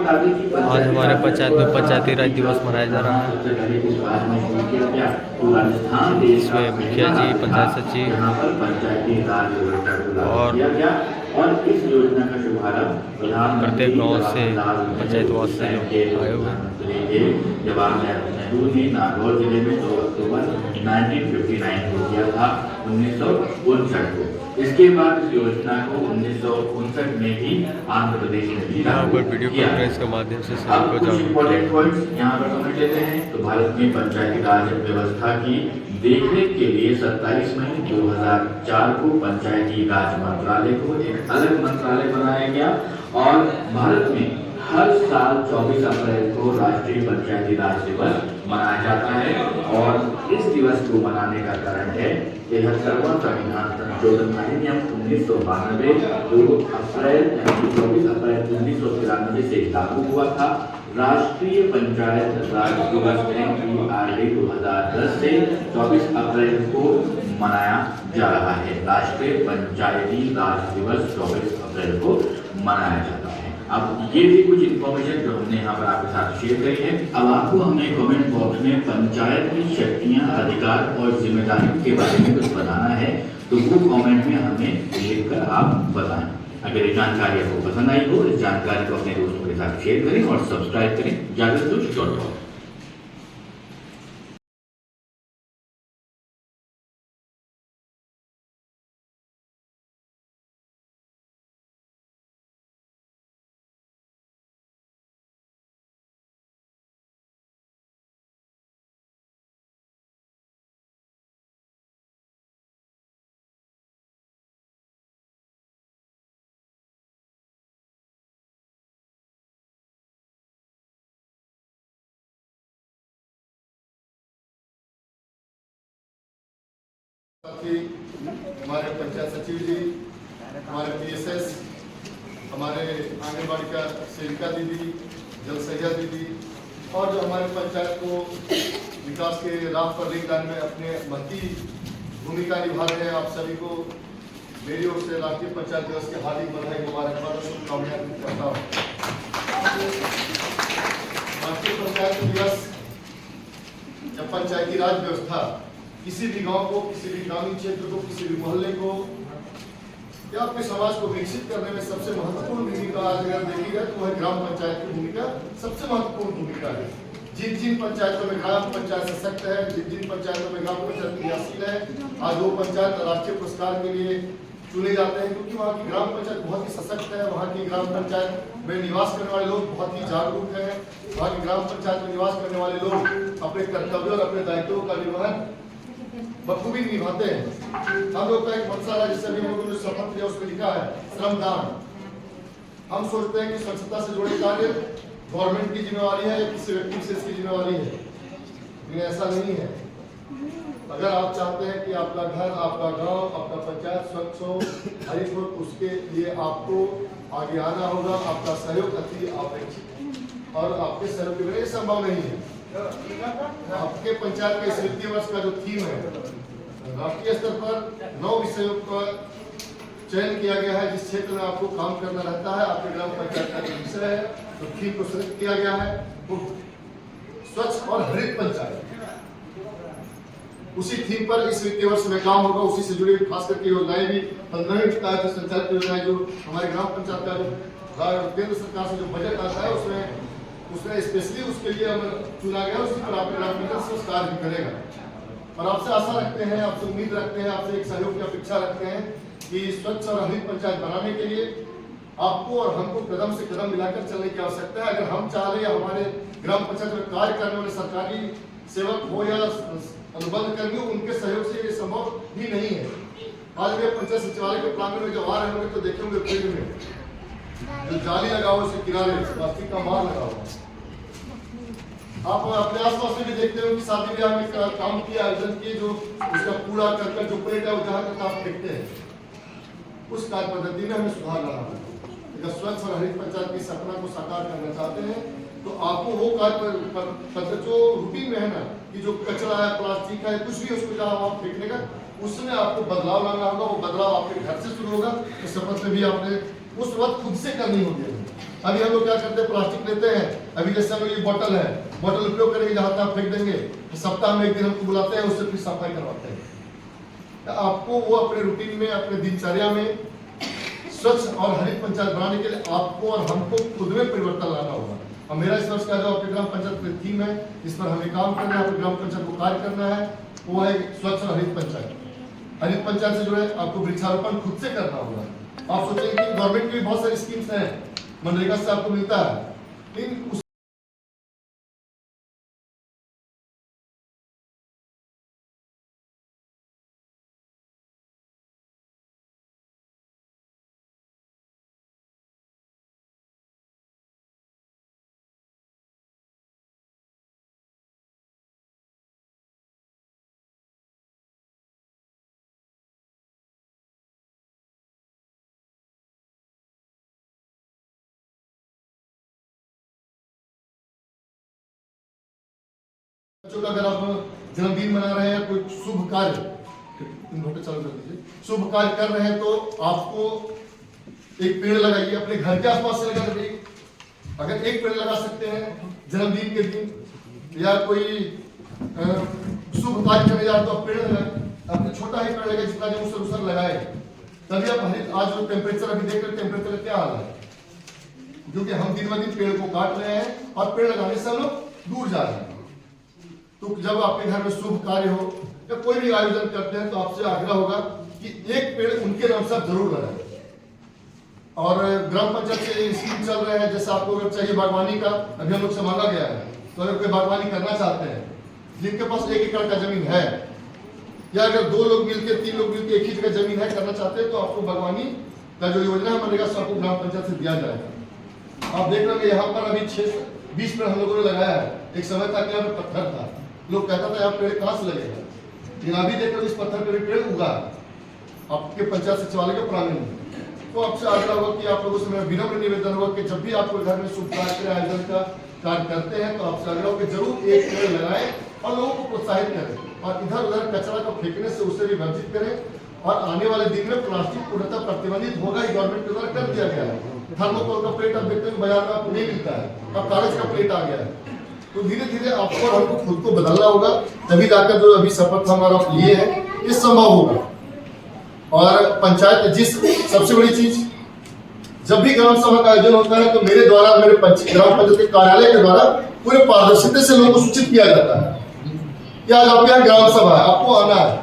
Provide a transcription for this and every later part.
आज हमारे पंचायत में पंचायती राज दिवस मनाया जा रहा है। इसमें मुखिया जी, पंचायत सचिव और इस योजना का शुभारंभ प्रत्येक प्रधानमंत्री गांव से पंचायतवास से लोग आए हुए हैं। जवाहरलाल नेहरू ने नागौर जिले में 2 अक्टूबर 1959 को किया था, 1959 को। इसके बाद इस योजना को 1959 में ही आंध्र प्रदेश में भी यहाँ लागू पर वीडियो किया। कॉन्फ्रेंस के माध्यम से अब सभी को कुछ इंपॉर्टेंट जागरूक पॉइंट्स यहाँ पर समझ लेते हैं। तो भारत में पंचायती राज व्यवस्था की देखरेख के लिए 27 मई 2004 को पंचायती राज मंत्रालय को एक अलग मंत्रालय बनाया गया और भारत में हर साल 24 अप्रैल को राष्ट्रीय पंचायती राज दिवस मनाया जाता है और इस दिवस को मनाने का कारण है 73वां संविधान संशोधन अधिनियम 1992 जो 24 अप्रैल 1993 से लागू हुआ था। राष्ट्रीय पंचायत राज दिवस NPRD 2010 से 24 अप्रैल को मनाया जा रहा है। राष्ट्रीय पंचायती राज दिवस 24 अप्रैल को मनाया जाता है। अब ये भी कुछ इन्फॉर्मेशन जो हमने यहाँ पर आपके साथ शेयर करी है। अब आपको हमें कमेंट बॉक्स में पंचायत की शक्तियाँ, अधिकार और जिम्मेदारियों के बारे में कुछ बताना है, तो वो कमेंट में हमें लिखकर आप बताएं। अगर ये जानकारी आपको पसंद आई हो, इस जानकारी को अपने दोस्तों के साथ शेयर करें और सब्सक्राइब करें जागरूक.com। हमारे पंचायत सचिव जी, हमारे PSS, हमारे आंगनबाड़ी का सेविका दीदी, जलसैया दीदी और जो हमारे पंचायत को विकास के राह पर ले जाने में अपने महती भूमिका निभा रहे हैं, आप सभी को मेरी ओर से राष्ट्रीय पंचायत दिवस की हार्दिक बधाई, मुबारकबाद और शुभकामनाएं करता हूँ। राष्ट्रीय पंचायत दिवस या पंचायती राज व्यवस्था किसी भी गांव को, किसी भी ग्रामीण क्षेत्र को, किसी भी मोहल्ले को या अपने समाज को विकसित करने में सबसे महत्वपूर्ण भूमिका अगर देखी जाए तो वह ग्राम पंचायत की भूमिका सबसे महत्वपूर्ण भूमिका है। जिन जिन पंचायतों में ग्राम पंचायत सशक्त है, जिन जिन पंचायतों में ग्राम पंचायत क्रियाशील है, आज वो पंचायत राष्ट्रीय पुरस्कार के लिए चुने जाते हैं क्योंकि वहाँ की ग्राम पंचायत बहुत ही सशक्त है। वहाँ की ग्राम पंचायत में निवास करने वाले लोग बहुत ही जागरूक हैं। वहाँ की ग्राम पंचायत में निवास करने वाले लोग अपने कर्तव्यों और अपने दायित्वों का निर्वहन बखूबी निभाते हैं। हम लोग का एक मकसद है, जिससे भी हम लोगों ने शपथ लिया उसमें लिखा है श्रमदान। हम सोचते हैं कि स्वच्छता से जुड़े कार्य गवर्नमेंट की जिम्मेवारी है या किसी व्यक्ति विशेष की जिम्मेवारी है, लेकिन ऐसा नहीं है। अगर आप चाहते हैं कि आपका घर, आपका गांव, आपका पंचायत स्वच्छ हो, हरित हो, उसके लिए आपको आगे आना होगा। आपका सहयोग अति अपेक्षित और आपके सहयोग के बिना ये संभव नहीं है। आपके पंचायत के इस वित्तीय वर्ष का जो थीम है, राष्ट्रीय स्तर पर 9 विषयों का चयन किया गया है। जिस क्षेत्र में आपको काम करना रहता है, आपके ग्राम पंचायत का जो विषय है, तो थीम को सिलेक्ट किया गया है वो स्वच्छ और हरित पंचायत। उसी थीम पर इस वित्तीय वर्ष में काम होगा। उसी से जुड़ी खास करके योजनाएं भी 15वीं वित्त संचालित योजनाएं जो हमारे ग्राम पंचायत का जो केंद्र सरकार से जो बजट आता है उसमें स्पेशली उसके लिए हमें चुना गया। उसी पर आपके ग्राम पंचायत संस्कार भी करेगा और आपसे आशा रखते हैं, आपसे उम्मीद रखते हैं, आपसे एक सहयोग की अपेक्षा रखते हैं कि स्वच्छ और हरित पंचायत बनाने के लिए आपको और हमको कदम से कदम मिलाकर चलने की आवश्यकता है। अगर हम चाह रहे हैं हमारे ग्राम पंचायत में कार्य करने वाले सरकारी सेवक हो या अनुबंध कर्मी, उनके सहयोग से ये संभव ही नहीं है। आज भी पंचायत सचिवालय के प्रांगण में जब आ रहे होंगे तो देखेंगे फील्ड में जो जाली लगा हुआ उसके किनारे प्लास्टिक का मार लगा हुआ। आप अपने आसपास में भी देखते हो कि शादी ब्याह में काम किया, आयोजन किए, जो उसका कूड़ा करकट जो प्लेट है वो जहाँ तक आप फेंकते हैं, उस कार्य पद्धति में हमें सुधार लाना है। अगर स्वच्छ और हरित पंचायत की सपना को साकार करना चाहते हैं तो आपको वो कार्य पद्धति जो रूटीन में है ना, कि जो कचरा है, प्लास्टिक है, कुछ भी उसको जहाँ आप फेंकने का, उसमें आपको बदलाव लाना होगा। वो बदलाव आपके घर से शुरू होगा। इस शपथ में भी आपने उस वक्त खुद से करनी होगी। अभी हम लोग क्या करते हैं, प्लास्टिक लेते हैं, अभी जैसे हम लोग ये बोतल है, बोतल उपयोग करेंगे जहां तक फेंक देंगे, सप्ताह में एक दिन हमको बुलाते हैं, उससे फिर सफाई करवाते हैं। तो आपको वो अपने रूटीन में, अपने दिनचर्या में स्वच्छ और हरित पंचायत बनाने के लिए आपको और हमको खुद में परिवर्तन लाना होगा। और मेरा इस वर्ष का जो आपके ग्राम पंचायत की थीम है, इस पर हमें काम करना है, ग्राम पंचायत को कार्य करना है, वो है स्वच्छ और हरित पंचायत। हरित पंचायत से जुड़े आपको वृक्षारोपण खुद से करना होगा। आप सोचेंगे कि गवर्नमेंट की भी बहुत सारी स्कीम्स हैं, मनरेगा से आपको मिलता है, लेकिन उस बच्चों का अगर आप जन्मदिन मना रहे हैं, कोई शुभ कार्य चालू कर दीजिए, शुभ कार्य कर रहे हैं, तो आपको एक पेड़ लगाइए, अपने घर के आसपास से लगा दीजिए। अगर एक पेड़ लगा सकते हैं जन्मदिन के दिन या कोई शुभ कार्य करने जा रहे तो आप पेड़ लगाए, अपने छोटा ही पेड़ लगाए, जितना जो उससे लगाए, तभी आप हरित। आज जो टेम्परेचर अभी देख रहे, टेम्परेचर क्या हाल है, क्योंकि हम दिन ब दिन पेड़ को काट रहे हैं और पेड़ लगाने से हम लोग दूर जा रहे हैं। तो जब आपके घर में शुभ कार्य हो या कोई भी आयोजन करते हैं, तो आपसे आग्रह होगा कि एक पेड़ उनके नाम से आप जरूर लगाएं। और ग्राम पंचायत से स्कीम चल रहे हैं, जैसे आपको अगर चाहिए बागवानी का, अभी हम लोग से मांगा गया है, तो अगर कोई बागवानी करना चाहते हैं, जिनके पास 1 एकड़ का जमीन है, या अगर 2 लोग मिलकर 3 लोग मिलकर एक ही जगह जमीन है करना चाहते हैं, तो आपको बागवानी का जो योजना है मनरेगा से आपको ग्राम पंचायत से दिया जाएगा। आप देख रहे हैं यहाँ पर अभी 20 पेड़ हम लोगों ने लगाया है। एक समय था कि यहाँ पे पत्थर था, लोग कहता था यहाँ पेड़ कहां से लगेगा, लेकिन अभी देखो इस पत्थर पे पेड़ उगा आपके पंचायत सचिवालय के प्रांगण में। तो आपसे आग्रह होगा कि आप लोगों से मेरा विनम्र निवेदन होगा कि जब भी आपको घर में शुभ कार्य आयोजन का कार्य करते हैं, तो आपसे आग्रह होगा कि जरूर एक पेड़ लगाएं और लोगों को प्रोत्साहित करें, और इधर उधर कचरा को फेंकने से उसे भी वर्जित करें। और आने वाले दिन में प्लास्टिक पूर्णतः प्रतिबंधित होगा, ही गवर्नमेंट के द्वारा कर दिया गया है। थर्मोकोल का प्लेट अब देखते हैं बाजार में आपको नहीं मिलता है, अब कागज का प्लेट आ गया है। तो धीरे धीरे आपको और हमको खुद को बदलना होगा, तभी जाकर जो अभी शपथ हमारा लिए है ये संभव होगा। और पंचायत जिस सबसे बड़ी चीज, जब भी ग्राम सभा का आयोजन होता है, तो मेरे द्वारा, मेरे ग्राम पंचायत के कार्यालय के द्वारा पूरे पारदर्शिता से लोगों को सूचित किया जाता है कि आज आपके यहाँ ग्राम सभा है, आपको आना है।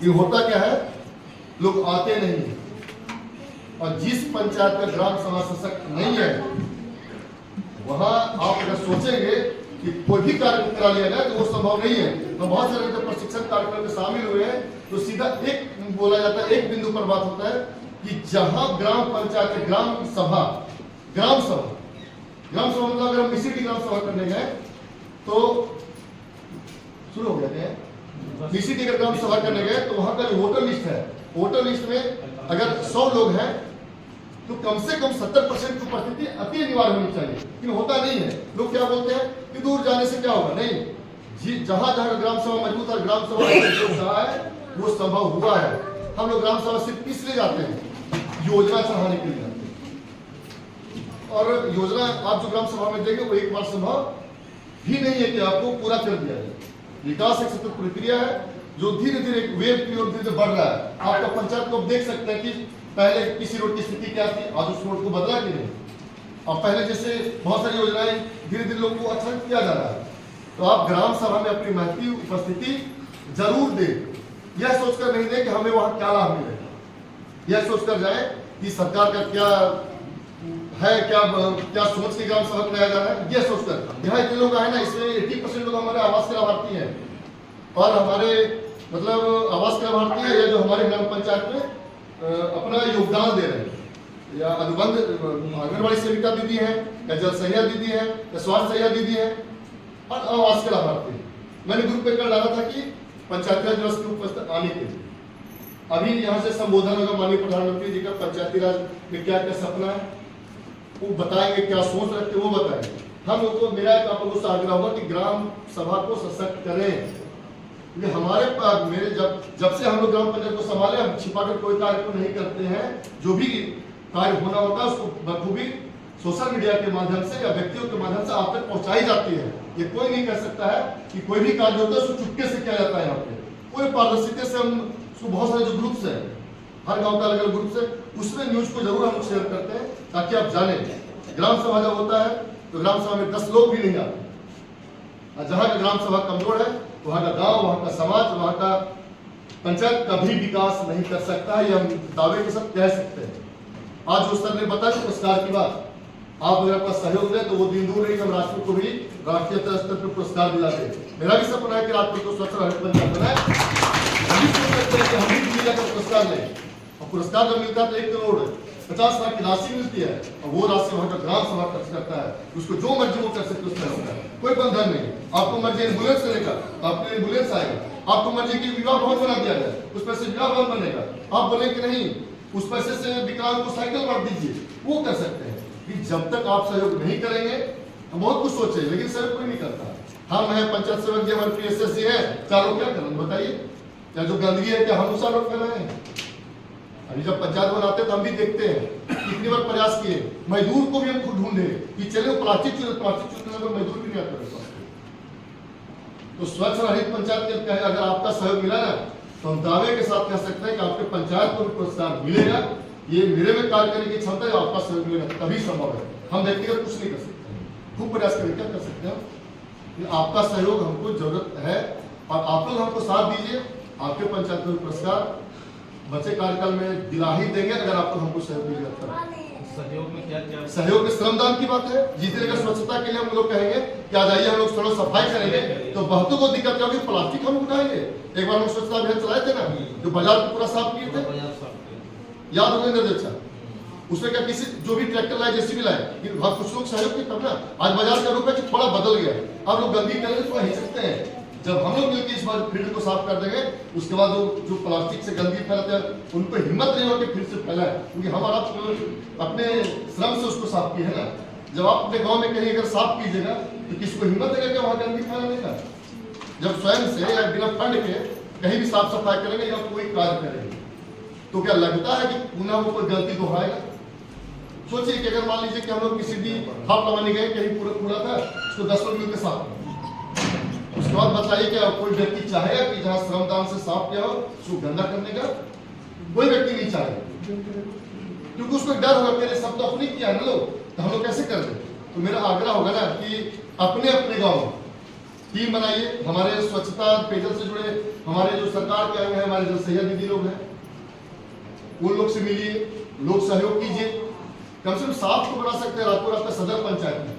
ये होता क्या है, लोग आते नहीं, और जिस पंचायत का ग्राम सभा सशक्त नहीं है, वहां आप अगर सोचेंगे कि कोई भी कार्यक्रम करा लिया जाए, तो वो संभव नहीं है। तो बहुत सारे जब प्रशिक्षण कार्यक्रम में शामिल हुए हैं, तो सीधा एक बोला जाता है, एक बिंदु पर बात होता है कि जहां ग्राम पंचायत, ग्राम सभा मतलब अगर हम किसी भी ग्राम सभा करने गए, तो शुरू हो गया है किसी की अगर ग्राम सभा करने गए, तो वहां का जो वोटर लिस्ट है, वोटर लिस्ट में अगर 100 लोग हैं, तो कम से कम 70% की उपस्थिति अति अनिवार्य होनी चाहिए, लेकिन होता नहीं है। लोग क्या बोलते हैं कि दूर जाने से क्या होगा, नहीं, जहां जहां ग्राम सभा मजबूत और ग्राम सभा है, वो संभव हुआ है। हम लोग ग्राम सभा सिर्फ इसलिए जाते हैं, योजना चढ़ाने के लिए जाते हैं, और योजना आप जो ग्राम सभा में देंगे वो एक बार संभव भी नहीं है कि आपको पूरा कर दिया जाए। विकास एक सतत प्रक्रिया है, जो धीरे धीरे एक वेव की ओर धीरे बढ़ रहा है। आपका पंचायत को देख सकते हैं कि पहले किसी रोड की स्थिति क्या थी, आज उस रोड को बदला कि नहीं, और पहले जैसे बहुत सारी योजनाएं धीरे धीरे लोगों को अच्छा किया जा रहा है। तो आप ग्राम सभा में अपनी महत्व उपस्थिति जरूर दें, यह सोचकर नहीं दें कि हमें वहां क्या लाभ मिलेगा, यह सोचकर जाए कि सरकार का क्या है, क्या सोच के ग्राम सभा कराया जा रहा है, यह सोचकर। यहाँ इतने लोग आए ना, इसमें 80% लोग हमारे आवास के लाभार्थी हैं, और हमारे मतलब आवास के लाभार्थी है, या जो हमारे ग्राम पंचायत में अपना योगदान दे रहे हैं, या अनुबंध आंगनबाड़ी सेविका दीदी है, या जल सहिया दीदी है, या स्वास्थ्य सहिया दीदी है, और आवास के लाभार्थी। मैंने ग्रुप पे कर डाला था कि पंचायती राज दिवस के उपस्थित आने के लिए अभी यहाँ से संबोधन होगा माननीय प्रधानमंत्री जी का, पंचायती राज में क्या क्या सपना है वो बताएंगे, क्या सोच रखते वो बताएंगे। हम लोग को, मेरा आप लोगों से आग्रह होगा कि ग्राम सभा को सशक्त करें, क्योंकि हमारे पास मेरे जब से हम लोग ग्राम पंचायत को संभाले, हम छिपाकर कोई कार्य को नहीं करते हैं। जो भी कार्य होना होता है उसको बखूबी सोशल मीडिया के माध्यम से या व्यक्तियों के माध्यम से आप तक पहुंचाई जाती है। ये कोई नहीं कह सकता है कि कोई भी कार्य होता है उसको चुपके से किया जाता है। यहाँ पे कोई पारदर्शिता से हम उसको बहुत सारे जो ग्रुप्स हैं, हर गांव का अलग अलग ग्रुप है, उसमें न्यूज को जरूर हम शेयर करते हैं ताकि आप जाने। ग्राम सभा जब होता है तो ग्राम सभा में 10 लोग भी नहीं आते, और जहाँ का ग्राम सभा कमजोर है वहाँ का गांव, वहाँ का समाज, वहाँ का पंचायत कभी विकास नहीं कर सकता है। ये हम दावे के साथ कह सकते हैं। आज जो सर ने बताया पुरस्कार की बात, आप अगर आपका सहयोग दें तो वो दिन दूर नहीं कि हम राजपुर को भी राष्ट्रीय स्तर पर पुरस्कार दिला दें। मेरा भी सपना है कि राजपुर को स्वच्छ भारत पंचायत बनाए। हम भी सोच सकते हैं कि हम भी जिला का पुरस्कार लें, और पुरस्कार जब मिलता है तो 1 करोड़ 50 लाख की राशि मिलती है, और वो राशि वहाँ का ग्राम सभा खर्च करता है। उसको जो मर्जी वो कर सकते उस पैसे का कोई बंधन नहीं। आपको मर्जी एम्बुलेंस लेने का, आपके एम्बुलेंस आएगा। आपको मर्जी की विवाह भवन बना दिया जाए, उस पैसे विवाह भवन बनेगा। आप बोले कि नहीं उस पैसे से विकलांग को साइकिल बांट दीजिए, वो कर सकते हैं। कि जब तक आप सहयोग नहीं करेंगे, हम बहुत कुछ सोचे लेकिन सहयोग कोई नहीं करता। हम हैं पंचायत सेवक जी, हमारे PSS जी है, चारों क्या करें बताइए? क्या जो गंदगी है क्या हम उस लोग फैलाए हैं? अभी जब पंचायत बनाते तो हम भी देखते हैं कितनी बार प्रयास किए, मजदूर को भी हम खुद ढूंढे कि चले प्लास्टिक चुनने में मजदूर भी नहीं आता। तो स्वच्छ रहित पंचायत के अगर आपका सहयोग मिला ना तो हम दावे के साथ कह सकते हैं कि आपके पंचायत को भी पुरस्कार मिलेगा। ये मेरे में कार्य करने की क्षमता है, आपका सहयोग मिलेगा तभी संभव है। हम व्यक्तिगत कुछ नहीं कर सकते, खूब प्रयास करें क्या कर सकते हैं। आपका सहयोग हमको जरूरत है और आप लोग हमको साथ दीजिए। आपके पंचायत को पुरस्कार बच्चे कार्यकाल में दिला ही देंगे अगर आप लोग हमको सहयोग मिलेगा। सहयोग में क्या सहयोग में श्रमदान की बात है। जिस तरह का स्वच्छता के लिए हम लोग कहेंगे कि आ जाइए हम लोग थोड़ा सफाई करेंगे, तो बहुतों को दिक्कत क्या होगी, प्लास्टिक हम उठाएंगे। एक बार हम स्वच्छता अभियान चलाए थे ना, जो बाजार को पूरा साफ किए थे, याद होगा अच्छा। उसमें क्या किसी जो भी ट्रैक्टर लाए जेसीबी लाए, कुछ लोग सहयोग किए तब ना आज बाजार का रूप है कि थोड़ा बदल गया। अब लोग गंदगी करेंगे थोड़ा हिचकते हैं। जब हम लोग मिलकर इस बार फील्ड को साफ कर देंगे, उसके बाद जो प्लास्टिक से गंदगी फैलाते हैं उनको हिम्मत नहीं होगी फिर से फैलाए, क्योंकि हमारा अपने श्रम से उसको साफ किए है ना। जब आप अपने गांव में कहीं अगर साफ कीजिएगा तो किसको हिम्मत देगा कि वहां गंदगी फैलाने का? जब स्वयं से या बिना फंड के कहीं भी साफ सफाई करेंगे या कोई कार्य करेंगे तो क्या लगता है कि पुनः वो कोई गलती दोहराएगा? सोचिए कि अगर मान लीजिए कि हम लोग किसी भी हाथ लगाने गए, कहीं पूरा था, उसको 10 लोग मिलकर साफ किया, उसके बाद बताइए क्या कोई व्यक्ति चाहेगा कि जहाँ श्रमदान से साफ किया हो उसको गंदा करने का? कोई व्यक्ति नहीं चाहेगा, क्योंकि उसको डर होगा मेरे सब तो अपने किया है ना लोग, तो हम लोग कैसे कर दें? तो मेरा आग्रह होगा ना कि अपने अपने गाँव टीम बनाइए। हमारे स्वच्छता पेयजल से जुड़े हमारे जो सरकार के हैं, हमारे जो सैयद दीदी लोग हैं, उन लोग से मिलिए, लोग सहयोग कीजिए। कम से कम साफ को बना सकते हैं। राजपुर आपका सदर पंचायत है,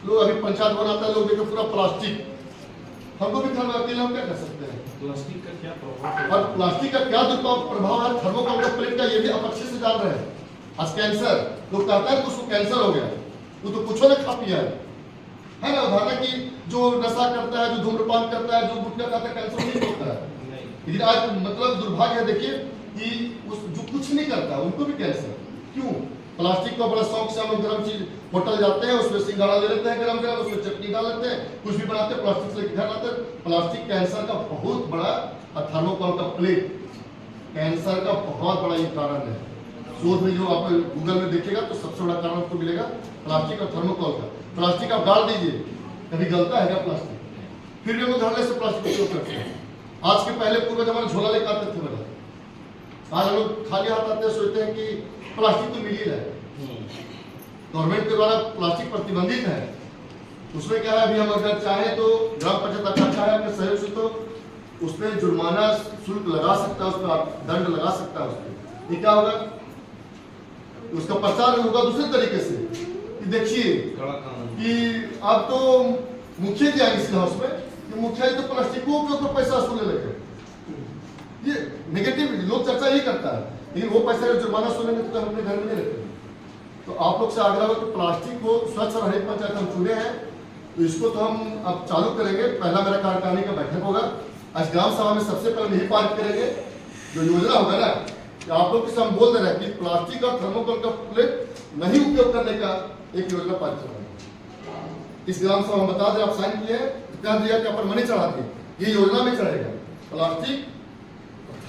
लोग अभी पंचायत बनाता है, लोग देखो पूरा प्लास्टिक, हमको भी घर में अकेले हम क्या कर सकते हैं? प्लास्टिक का क्या प्रभाव, और प्लास्टिक का क्या दुष्प्रभाव है थर्मोकोल प्लेट का, ये भी आप अच्छे से जान रहे हैं। आज कैंसर लोग कहते हैं कि उसको कैंसर हो गया, वो तो कुछ ने खा पिया है ना। उदाहरण कि जो नशा करता है, जो धूम्रपान करता है, जो गुटखा खाता है, कैंसर नहीं होता है। लेकिन आज मतलब दुर्भाग्य है देखिए कि उस जो कुछ नहीं करता उनको भी कैंसर। क्यों? प्लास्टिक को बड़ा शौक से हम लोग गर्म चीज होटल जाते हैं, उसमें सिंघाड़ा ले लेते हैं गरम गरम, उसमें चटनी डाल लेते हैं, कुछ भी बनाते हैं प्लास्टिक से घर लाते हैं। प्लास्टिक कैंसर का बहुत बड़ा, और थर्मोकोल का प्लेट कैंसर का बहुत बड़ा ये कारण है। शोध में जो आप गूगल में देखिएगा तो सबसे बड़ा कारण आपको मिलेगा प्लास्टिक और थर्मोकोल का। प्लास्टिक आप डाल दीजिए, कभी गलता है क्या प्लास्टिक? फिर भी हम लोग धड़ल्ले से प्लास्टिक उपयोग करते हैं। आज के पहले पूर्वज हमारे झोला लेकर आते थे बना, आज हम लोग खाली हाथ आते हैं, सोचते हैं कि प्लास्टिक तो मिल ही रहा है। गवर्नमेंट के द्वारा प्लास्टिक प्रतिबंधित है, उसमें क्या है अभी हम अगर चाहें तो ग्राम पंचायत अगर चाहे अपने सहयोग से तो उसमें जुर्माना शुल्क लगा सकता है, उस पर दंड लगा सकता है। उसमें ये क्या होगा, उसका प्रचार होगा दूसरे तरीके से कि देखिए कि अब तो मुखिया जी आएंगे सीधा उसमें कि मुखिया जी तो प्लास्टिक को उपयोग कर पैसा वसूलने लगे। ये नेगेटिव लोग चर्चा ही करता है, लेकिन वो पैसा जुर्माना सुनेंगे तो हम अपने घर में नहीं रखते। तो आप लोग से आग्रह हो कि प्लास्टिक को स्वच्छ रहित पंचायत हम चुने हैं, तो इसको तो हम अब चालू करेंगे। पहला मेरा कार्यकारिणी का बैठक होगा, आज ग्राम सभा में सबसे पहले यही पारित करेंगे। जो योजना होगा ना कि आप लोग से हम बोल दे रहे हैं कि प्लास्टिक और थर्मोकोल का प्लेट नहीं उपयोग करने का एक योजना पारित करेंगे। इस ग्राम सभा में बता दें, आप साइन किए हैं, कह दिया कि अपन मनी चढ़ा दिए, ये योजना में चढ़ेगा। प्लास्टिक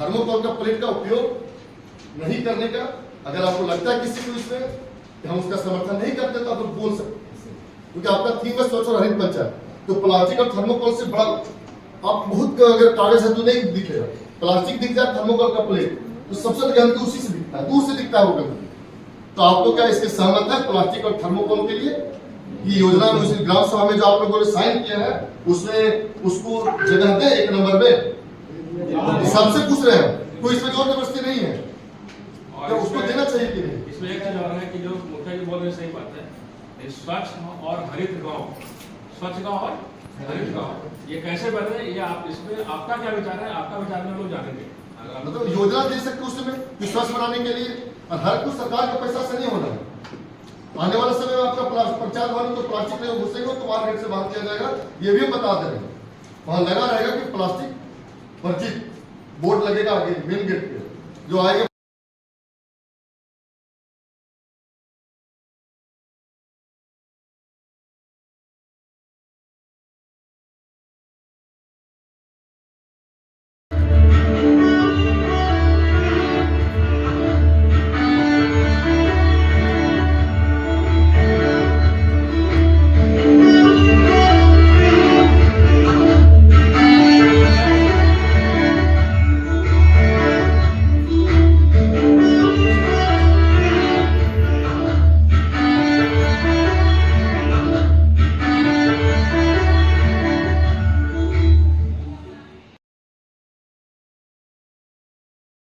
थर्मोकोल का प्लेट का उपयोग नहीं करने का। अगर आपको लगता है किसी को इसमें कि हम उसका समर्थन नहीं करते तो आप लोग बोल सकते हैं, क्योंकि आपका थीम है स्वच्छ और हरित पंचायत। तो प्लास्टिक और थर्मोकोल से बड़ा आप बहुत अगर कागज है तो नहीं दिखेगा, प्लास्टिक दिख जाए थर्मोकोल का प्लेट तो सबसे गंदगी उसी से दिखता है, दूर से दिखता है वो गंदगी। तो आप लोग क्या इसके सहमत है प्लास्टिक और थर्मोकोल के लिए? ये योजना में उसी ग्राम सभा में जो आप लोगों ने साइन किया है उसमें उसको जगह दे 1 नंबर में, सबसे पूछ रहे हैं, कोई इसमें जोर जबरदस्ती नहीं है, और क्या उसको देना चाहिए कि नहीं? इसमें एक चीज और है कि जो मुखिया जी बोल रहे हैं सही बात है, ये स्वच्छ और हरित गांव, स्वच्छ गांव और हरित गांव ये कैसे बने, ये आप इसमें आपका क्या विचार है? आपका विचार में लोग जानेंगे। मतलब योजना दे सकते उसमें विश्वास बनाने के लिए, और हर कुछ सरकार के पैसा से नहीं होना है। आने वाले समय में आपका पंचायत भवन तो प्लास्टिक में घुसेगा तो बाहर गेट से बाहर किया जाएगा, ये भी हम बता दे रहे हैं। वहां लगा रहेगा कि प्लास्टिक वर्जित बोर्ड लगेगा आगे मेन गेट पे, जो आएगा